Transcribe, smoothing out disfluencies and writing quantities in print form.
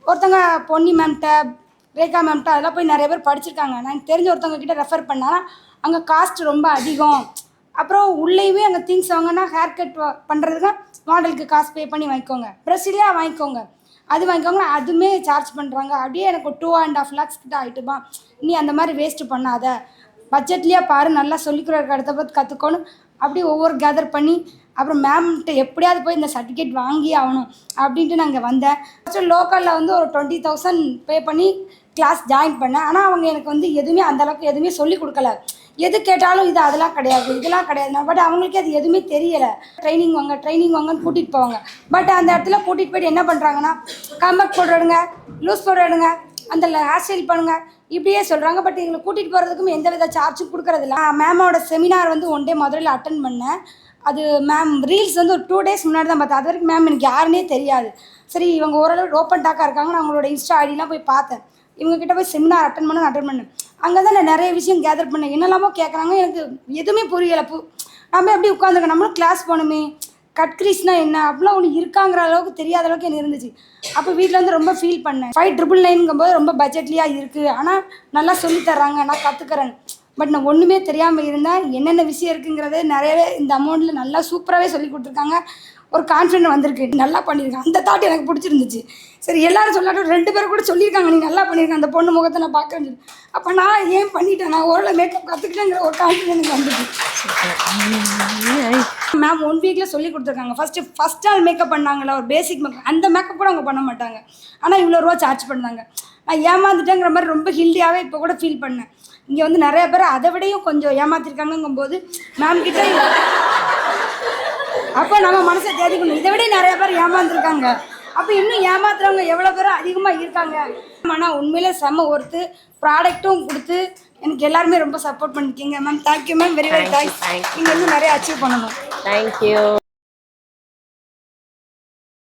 ஒருத்தவங்க பொன்னி மேம்கிட்ட ரேகா மேம்கிட்ட அதெல்லாம் போய் நிறைய பேர் படிச்சிருக்காங்க. நான் தெரிஞ்ச ஒருத்தவங்க கிட்ட ரெஃபர் பண்ணால் அங்கே காஸ்ட் ரொம்ப அதிகம். அப்புறம் உள்ளேயுமே அங்கே திங்ஸ் வாங்கினா ஹேர் கட் பண்ணுறதுக்கு மாடலுக்கு காசு பே பண்ணி வாங்கிக்கோங்க, ப்ரெஸ்ஸிலியாக வாங்கிக்கோங்க, அது வாங்கிக்கோங்க, அதுவுமே சார்ஜ் பண்ணுறாங்க. அப்படியே எனக்கு 2.5 lakhs கிட்ட ஆகிட்டுமா. நீ அந்த மாதிரி வேஸ்ட்டு பண்ணாத, பட்ஜெட்லேயே பாரு, நல்லா சொல்லிக்கிறதுக்கு அடுத்த பார்த்து கற்றுக்கணும். அப்படி ஒவ்வொரு கேதர் பண்ணி அப்புறம் மேம்கிட்ட எப்படியாவது போய் இந்த சர்டிஃபிகேட் வாங்கி ஆகணும் அப்படின்ட்டு நாங்கள் வந்தேன். ஃபஸ்ட்டு லோக்கலில் வந்து ஒரு 20,000 பே பண்ணி கிளாஸ் ஜாயின் பண்ணேன். ஆனால் அவங்க எனக்கு வந்து எதுவுமே அந்தளவுக்கு எதுவுமே சொல்லிக் கொடுக்கல. எது கேட்டாலும் இது அதெல்லாம் கிடையாது, இதெல்லாம் கிடையாது. பட் அவங்களுக்கே அது எதுவுமே தெரியலை. ட்ரைனிங் வாங்கன்னு கூட்டிகிட்டு போவாங்க. பட் அந்த இடத்துல கூட்டிகிட்டு போய்ட்டு என்ன பண்ணுறாங்கன்னா, கம்பேக்ட் போட்டு எடுங்க, லூஸ் போட்டு எடுங்க, அந்த ஹேர் ஸ்டைல் பண்ணுங்கள், இப்படியே சொல்கிறாங்க. பட் எங்களை கூட்டிகிட்டு போகிறதுக்கும் எந்த வித சார்ஜும் கொடுக்குறதில்ல. மேமோட செமினார் வந்து 1 day மதுரையில் அட்டன் பண்ணேன். அது மேம் ரீல்ஸ் வந்து ஒரு 2 days முன்னாடி தான் பார்த்தேன். அது வரைக்கும் மேம் எனக்கு யாருன்னே தெரியாது. சரி, இவங்க ஓரளவு ஓப்பன் டாக்காக இருக்காங்க. நான் அவங்களோட இன்ஸ்டா ஐடிலாம் போய் பார்த்தேன். இவங்ககிட்ட போய் செமினார் அட்டன் பண்ணேன். அங்கே தான் நான் நிறைய விஷயம் கேதர் பண்ணேன். என்னெல்லாமோ கேட்குறாங்க, எனக்கு எதுவுமே புரியலை. நம்ம எப்படி உட்காந்துருக்கோம், நம்மளும் கிளாஸ் போகணுமே, கட் க்ரீஸ்னால் என்ன அப்படிலாம் ஒன்று இருக்காங்கிற அளவுக்கு தெரியாத அளவுக்கு எனக்கு இருந்துச்சு. அப்போ வீட்டில் வந்து ரொம்ப ஃபீல் பண்ணேன். 5,999 ரொம்ப பட்ஜெட்லியாக இருக்குது, ஆனால் நல்லா சொல்லித்தர்றாங்க, நான் கற்றுக்கிறேன். பட் நான் ஒன்றுமே தெரியாமல் இருந்தேன். என்னென்ன விஷயம் இருக்குங்கிறதே நிறையவே இந்த அமௌண்ட்டில் நல்லா சூப்பராகவே சொல்லி கொடுத்துருக்காங்க. ஒரு கான்ஃபிடென்ட் வந்திருக்கு, நல்லா பண்ணியிருக்கேன். அந்த தாட் எனக்கு பிடிச்சிருந்துச்சு. சரி, எல்லோரும் சொல்லாட்டும் 2 பேர் கூட சொல்லியிருக்காங்க, நீ நல்லா பண்ணியிருக்கேன், அந்த பொண்ணு முகத்தை நான் பார்க்கறது. அப்போ நான் ஏன் பண்ணிட்டேன், நான் ஓரளவு மேக்கப் கற்றுக்கிட்டேங்கிற ஒரு கான்ஃபிடென்ட் எனக்கு வந்துச்சு. மேம் 1 வீக்கில் சொல்லி கொடுத்துருக்காங்க. ஃபஸ்ட் நாள் மேக்கப் பண்ணாங்களா, ஒரு பேசிக் மேக்கப், அந்த மேக்கப் கூட அவங்க பண்ண மாட்டாங்க. ஆனால் இவ்வளோ ரூபா சார்ஜ் பண்ணாங்க. நான் ஏமாந்துட்டேங்கிற மாதிரி ரொம்ப ஹில்டியாகவே இப்போ கூட ஃபீல் பண்ணேன். இங்கே வந்து நிறைய பேர் அதை விடையும் கொஞ்சம் ஏமாற்றிருக்காங்கங்கும்போது மேம் கிட்ட அப்போ நம்ம மனசை தேடிக்கணும். இதை விட நிறைய பேர் ஏமாந்துருக்காங்க. அப்போ இன்னும் ஏமாத்துறவங்க எவ்வளோ பேரும் அதிகமாக இருக்காங்க. ஆனால் உண்மையிலே செம்ம ஒர்த்து. ப்ராடக்ட்டும் கொடுத்து எனக்கு எல்லாருமே ரொம்ப சப்போர்ட் பண்ணியிருக்கீங்க ma'am. Thank you ma'am, very very thanks. நீங்கள் இன்னும் நிறைய அச்சீவ் பண்ணணும். தேங்க்யூ.